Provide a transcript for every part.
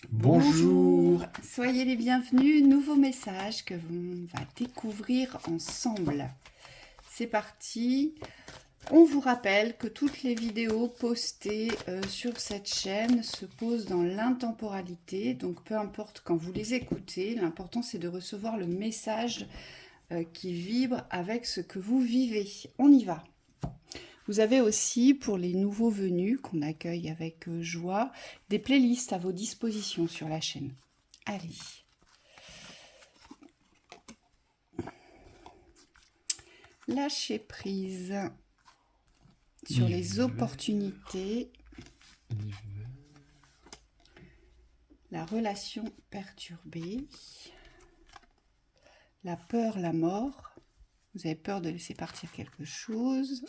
Bonjour, Bonjour, soyez les bienvenus, nouveau message que l'on va découvrir ensemble. C'est parti. On vous rappelle que toutes les vidéos postées sur cette chaîne se posent dans l'intemporalité, donc peu importe quand vous les écoutez, l'important c'est de recevoir le message qui vibre avec ce que vous vivez. On y va. Vous avez aussi, pour les nouveaux venus qu'on accueille avec joie, des playlists à vos dispositions sur la chaîne. Allez. Lâcher prise sur les opportunités, la relation perturbée, la peur, la mort. Vous avez peur de laisser partir quelque chose.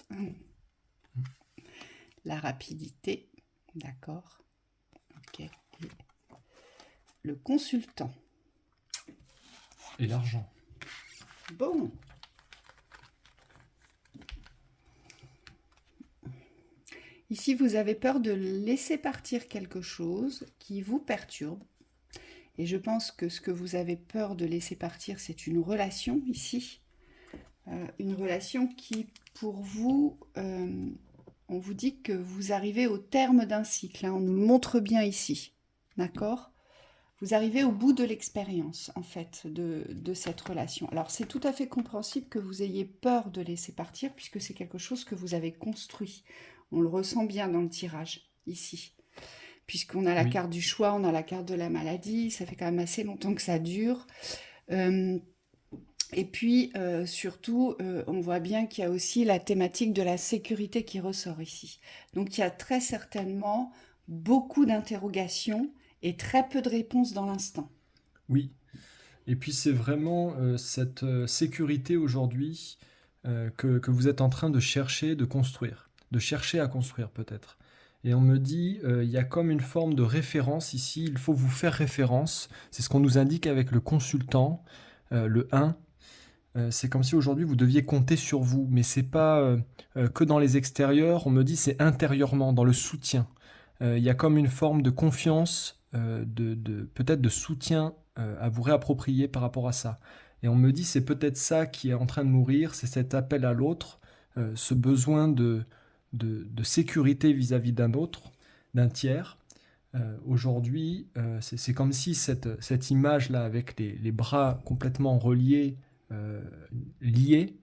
La rapidité, d'accord. Ok. Et le consultant. et l'argent. Bon. Ici, vous avez peur de laisser partir quelque chose qui vous perturbe. Et je pense que ce que vous avez peur de laisser partir, c'est une relation ici. Une relation qui, pour vous, on vous dit que vous arrivez au terme d'un cycle. On nous le montre bien ici. D'accord ? Vous arrivez au bout de l'expérience, en fait, de cette relation. Alors, c'est tout à fait compréhensible que vous ayez peur de laisser partir, puisque c'est quelque chose que vous avez construit. On le ressent bien dans le tirage, ici. Puisqu'on a la Oui, carte du choix, on a la carte de la maladie, ça fait quand même assez longtemps que ça dure. Et puis, surtout, on voit bien qu'il y a aussi la thématique de la sécurité qui ressort ici. Donc, il y a très certainement beaucoup d'interrogations et très peu de réponses dans l'instant. oui. Et puis c'est vraiment cette sécurité aujourd'hui que vous êtes en train de chercher, de construire, de chercher à construire peut-être. Et on me dit, il y a comme une forme de référence ici, il faut vous faire référence. C'est ce qu'on nous indique avec le consultant, le 1. C'est comme si aujourd'hui vous deviez compter sur vous, mais c'est pas que dans les extérieurs, on me dit c'est intérieurement, dans le soutien. Il y a comme une forme de confiance, peut-être de soutien à vous réapproprier par rapport à ça. Et on me dit c'est peut-être ça qui est en train de mourir, c'est cet appel à l'autre, ce besoin de sécurité vis-à-vis d'un autre, d'un tiers. Aujourd'hui, c'est comme si cette image-là, avec les bras complètement reliés, euh, liés,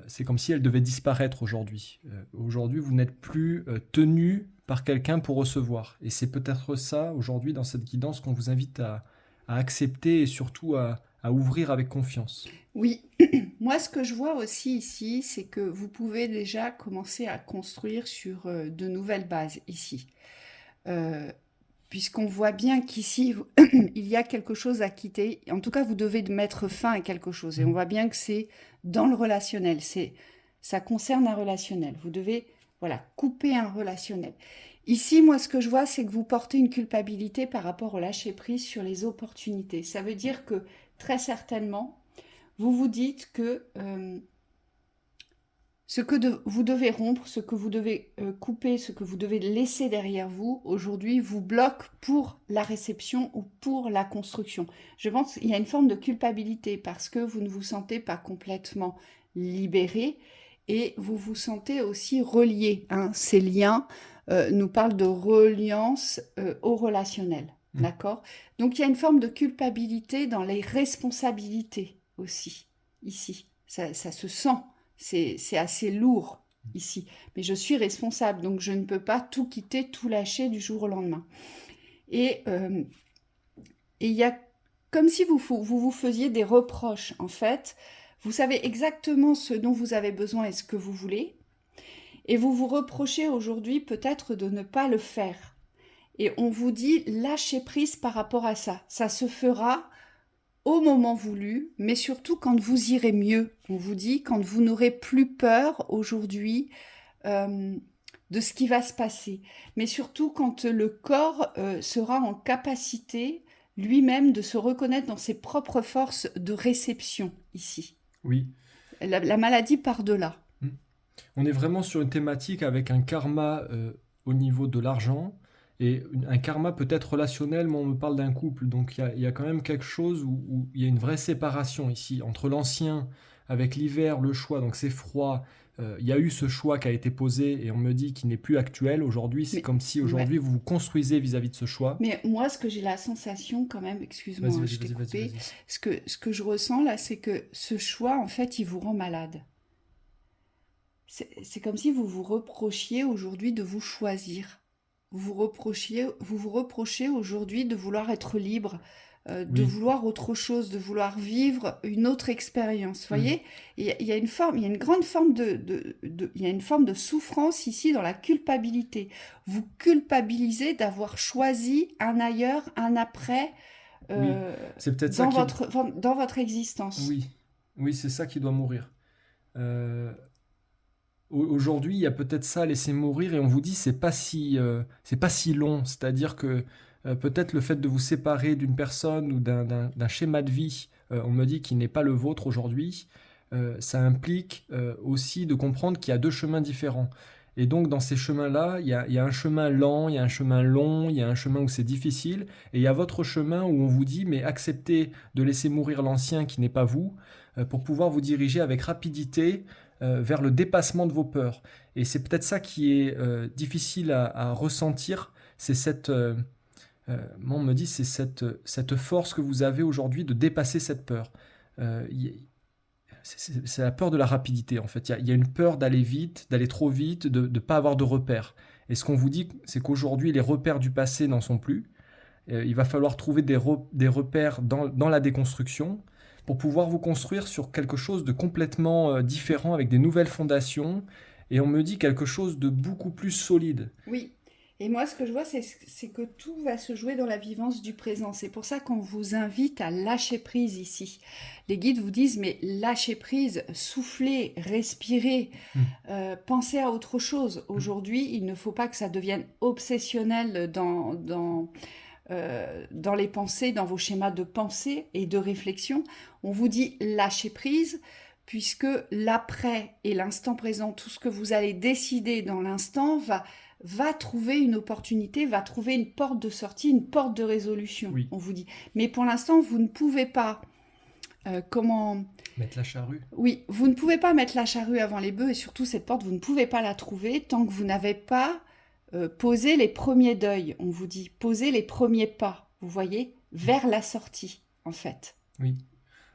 c'est comme si elle devait disparaître aujourd'hui. Aujourd'hui, vous n'êtes plus tenu par quelqu'un pour recevoir. Et c'est peut-être ça, aujourd'hui, dans cette guidance, qu'on vous invite à accepter et surtout à ouvrir avec confiance. Oui, moi ce que je vois aussi ici, c'est que vous pouvez déjà commencer à construire sur de nouvelles bases ici. Euh, Puisqu'on voit bien qu'ici, il y a quelque chose à quitter. En tout cas, vous devez mettre fin à quelque chose. Et on Mm. voit bien que c'est dans le relationnel. Ça concerne un relationnel. Vous devez, voilà, couper un relationnel. Ici, moi, ce que je vois, c'est que vous portez une culpabilité par rapport au lâcher-prise sur les opportunités. Ça veut dire que, très certainement, vous vous dites que ce que vous devez rompre, ce que vous devez couper, ce que vous devez laisser derrière vous, aujourd'hui, vous bloque pour la réception ou pour la construction. Je pense qu'il y a une forme de culpabilité parce que vous ne vous sentez pas complètement libéré et vous vous sentez aussi relié. Ces liens nous parlent de reliance au relationnel. Mm. D'accord ? Donc il y a une forme de culpabilité dans les responsabilités aussi, ici. Ça se sent, c'est assez lourd ici. Mais je suis responsable, donc je ne peux pas tout quitter, tout lâcher du jour au lendemain. Et il y a comme si vous faisiez des reproches, en fait. Vous savez exactement ce dont vous avez besoin et ce que vous voulez. Et vous vous reprochez aujourd'hui peut-être de ne pas le faire. Et on vous dit lâchez prise par rapport à ça. Ça se fera au moment voulu, mais surtout quand vous irez mieux. On vous dit quand vous n'aurez plus peur aujourd'hui euh, de ce qui va se passer, mais surtout quand le corps sera en capacité lui-même de se reconnaître dans ses propres forces de réception ici. Oui. La maladie part de là. Mm. On est vraiment sur une thématique avec un karma au niveau de l'argent Et un karma peut être relationnel, mais on me parle d'un couple, donc il y a quand même quelque chose où il y a une vraie séparation ici, entre l'ancien, avec l'hiver, le choix, donc c'est froid, il y a eu ce choix qui a été posé, et on me dit qu'il n'est plus actuel, aujourd'hui c'est Mais, comme si ouais. aujourd'hui vous vous construisez vis-à-vis de ce choix. Mais moi, ce que j'ai la sensation quand même, excuse-moi, Vas-y, hein, vas-y, je t'ai vas-y, vas-y, coupé, vas-y. ce que je ressens là, c'est que ce choix, en fait, il vous rend malade. C'est comme si vous vous reprochiez aujourd'hui de vous choisir. Vous vous reprochez aujourd'hui de vouloir être libre, de Oui. vouloir autre chose, de vouloir vivre une autre expérience. Hmm. Voyez, il y a une forme, il y a une grande forme il y a une forme de souffrance ici dans la culpabilité. Vous culpabilisez d'avoir choisi un ailleurs, un après Oui, euh, c'est peut-être ça qui... dans votre existence. Oui, oui, c'est ça qui doit mourir. Euh, Aujourd'hui, il y a peut-être ça à laisser mourir et on vous dit c'est pas si long. C'est-à-dire que peut-être le fait de vous séparer d'une personne ou d'un schéma de vie, on me dit qui n'est pas le vôtre aujourd'hui, ça implique aussi de comprendre qu'il y a deux chemins différents. Et donc dans ces chemins-là, il y a un chemin lent, il y a un chemin long, il y a un chemin où c'est difficile, et il y a votre chemin où on vous dit mais acceptez de laisser mourir l'ancien qui n'est pas vous, pour pouvoir vous diriger avec rapidité vers le dépassement de vos peurs. Et c'est peut-être ça qui est difficile à ressentir, c'est moi on me dit, c'est cette force que vous avez aujourd'hui de dépasser cette peur. Euh, y- c'est la peur de la rapidité en fait. Il y a une peur d'aller vite, d'aller trop vite, de ne pas avoir de repères. Et ce qu'on vous dit, c'est qu'aujourd'hui, les repères du passé n'en sont plus. Il va falloir trouver des repères dans la déconstruction pour pouvoir vous construire sur quelque chose de complètement différent, avec des nouvelles fondations. Et on me dit quelque chose de beaucoup plus solide. Oui. Et moi, ce que je vois, c'est que tout va se jouer dans la vivance du présent. C'est pour ça qu'on vous invite à lâcher prise ici. Les guides vous disent, mais lâchez prise, soufflez, respirez, Mm, pensez à autre chose. mm. Aujourd'hui, il ne faut pas que ça devienne obsessionnel dans les pensées, dans vos schémas de pensée et de réflexion. On vous dit lâcher prise, puisque l'après et l'instant présent, tout ce que vous allez décider dans l'instant va trouver une opportunité, va trouver une porte de sortie, une porte de résolution, Oui, on vous dit. Mais pour l'instant, vous ne pouvez pas, comment... mettre la charrue. Oui, vous ne pouvez pas mettre la charrue avant les bœufs, et surtout cette porte, vous ne pouvez pas la trouver tant que vous n'avez pas posé les premiers deuils, on vous dit, poser les premiers pas, vous voyez, vers la sortie, en fait. Oui.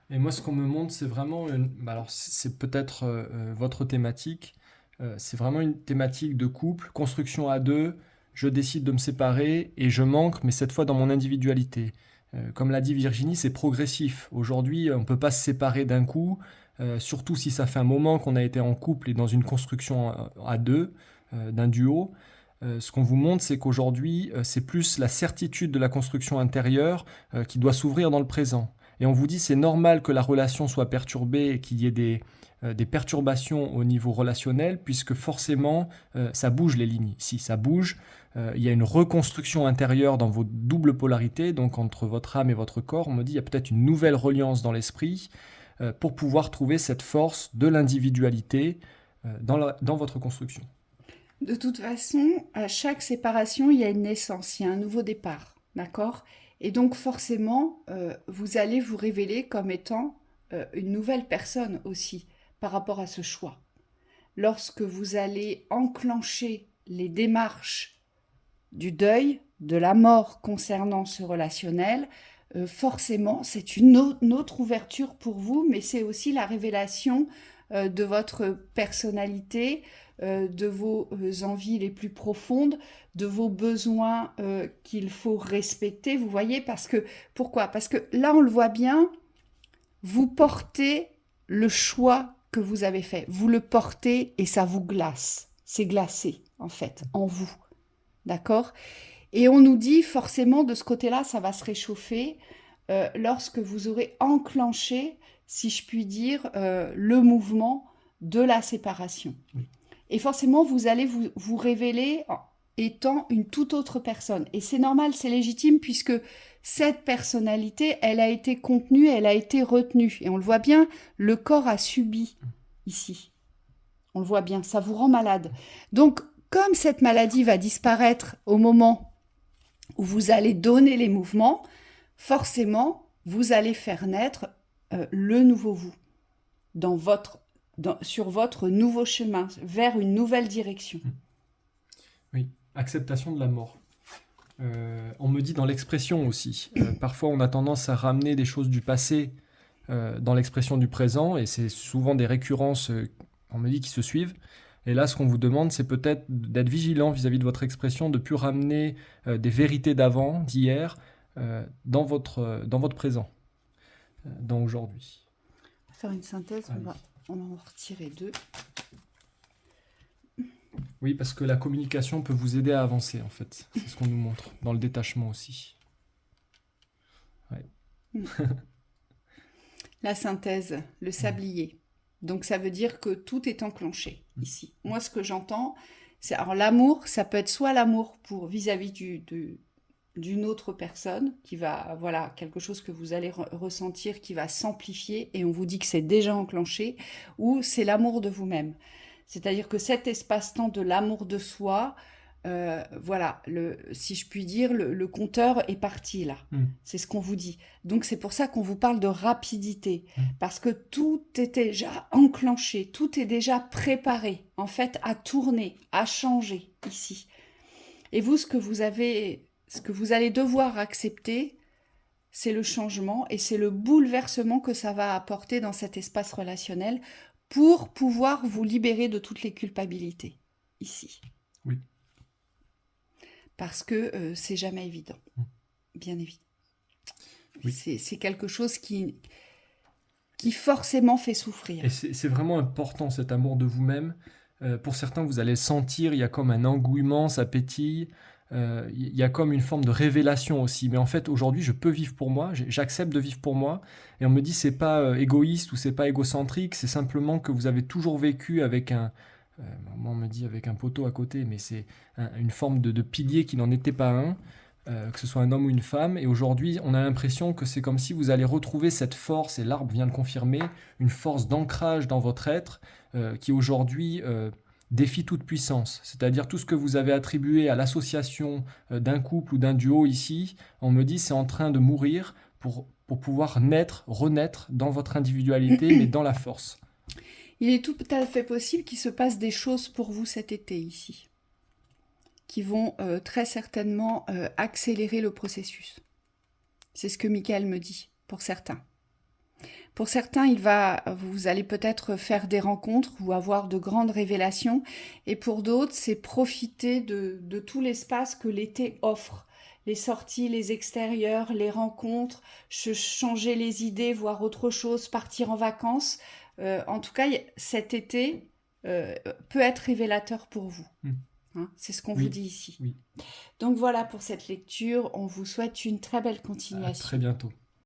Et moi, ce qu'on me montre, c'est vraiment bah alors, c'est peut-être votre thématique. C'est vraiment une thématique de couple, construction à deux. Je décide de me séparer et je manque, mais cette fois dans mon individualité. Comme l'a dit Virginie, c'est progressif. Aujourd'hui, on ne peut pas se séparer d'un coup, surtout si ça fait un moment qu'on a été en couple et dans une construction à deux, d'un duo. Ce qu'on vous montre, c'est qu'aujourd'hui, c'est plus la certitude de la construction intérieure qui doit s'ouvrir dans le présent. Et on vous dit c'est normal que la relation soit perturbée et qu'il y ait des perturbations au niveau relationnel, puisque forcément, ça bouge les lignes. Si ça bouge, il y a une reconstruction intérieure dans vos doubles polarités, donc entre votre âme et votre corps. On me dit il y a peut-être une nouvelle reliance dans l'esprit pour pouvoir trouver cette force de l'individualité dans votre construction. De toute façon, à chaque séparation, il y a une naissance, il y a un nouveau départ, d'accord? Et donc forcément, vous allez vous révéler comme étant une nouvelle personne aussi par rapport à ce choix. Lorsque vous allez enclencher les démarches du deuil, de la mort concernant ce relationnel, forcément, c'est une autre ouverture pour vous, mais c'est aussi la révélation de votre personnalité, de vos envies les plus profondes, de vos besoins qu'il faut respecter. Vous voyez, pourquoi? Parce que là, on le voit bien, vous portez le choix que vous avez fait. Vous le portez et ça vous glace. C'est glacé, en fait, en vous. D'accord? Et on nous dit forcément de ce côté-là, ça va se réchauffer lorsque vous aurez enclenché, si je puis dire, le mouvement de la séparation. Oui. Et forcément, vous allez vous révéler étant une toute autre personne. Et c'est normal, c'est légitime, puisque cette personnalité, elle a été contenue, elle a été retenue. Et on le voit bien, le corps a subi ici. On le voit bien, ça vous rend malade. Donc, comme cette maladie va disparaître au moment où vous allez donner les mouvements, forcément, vous allez faire naître le nouveau vous sur votre nouveau chemin, vers une nouvelle direction. Oui, acceptation de la mort. On me dit dans l'expression aussi. Parfois, on a tendance à ramener des choses du passé dans l'expression du présent, et c'est souvent des récurrences, on me dit, qui se suivent. Et là, ce qu'on vous demande, c'est peut-être d'être vigilant vis-à-vis de votre expression, de ne plus ramener des vérités d'avant, d'hier, dans votre présent, dans aujourd'hui. On va faire une synthèse, Allez. on va en retirer 2. Oui, parce que la communication peut vous aider à avancer, en fait. C'est ce qu'on nous montre, dans le détachement aussi. Ouais. La synthèse, le sablier. Donc ça veut dire que tout est enclenché ici. Moi, ce que j'entends, c'est... Alors l'amour, ça peut être soit l'amour pour vis-à-vis d'une autre personne, qui va, voilà, quelque chose que vous allez ressentir, qui va s'amplifier, et on vous dit que c'est déjà enclenché, ou c'est l'amour de vous-même. C'est-à-dire que cet espace-temps de l'amour de soi, voilà, si je puis dire, le compteur est parti là. C'est ce qu'on vous dit. Donc c'est pour ça qu'on vous parle de rapidité, parce que tout est déjà enclenché, tout est déjà préparé, en fait, à tourner, à changer ici. Et vous, ce que vous allez devoir accepter, c'est le changement et c'est le bouleversement que ça va apporter dans cet espace relationnel pour pouvoir vous libérer de toutes les culpabilités ici. Oui. Parce que c'est jamais évident, bien évidemment. Oui. C'est quelque chose qui forcément fait souffrir. Et c'est vraiment important, cet amour de vous-même. Pour certains, vous allez le sentir, il y a comme un engouement, ça pétille. Il y a comme une forme de révélation aussi. Mais en fait, aujourd'hui, je peux vivre pour moi, j'accepte de vivre pour moi. Et on me dit, c'est pas égoïste ou c'est pas égocentrique, c'est simplement que vous avez toujours vécu avec moi, on me dit avec un poteau à côté, mais c'est une forme de pilier qui n'en était pas un, que ce soit un homme ou une femme. Et aujourd'hui, on a l'impression que c'est comme si vous allez retrouver cette force, et l'arbre vient de confirmer, une force d'ancrage dans votre être qui aujourd'hui défie toute puissance. C'est-à-dire tout ce que vous avez attribué à l'association d'un couple ou d'un duo ici, on me dit c'est en train de mourir pour pouvoir naître, renaître dans votre individualité, mais dans la force. Il est tout à fait possible qu'il se passe des choses pour vous cet été ici, qui vont très certainement accélérer le processus. C'est ce que Michael me dit, pour certains. Pour certains, vous allez peut-être faire des rencontres ou avoir de grandes révélations, et pour d'autres, c'est profiter de tout l'espace que l'été offre. Les sorties, les extérieurs, les rencontres, changer les idées, voir autre chose, partir en vacances. En tout cas, cet été peut être révélateur pour vous. Hein, c'est ce qu'on vous dit ici. Oui. Donc voilà pour cette lecture. On vous souhaite une très belle continuation. À très bientôt.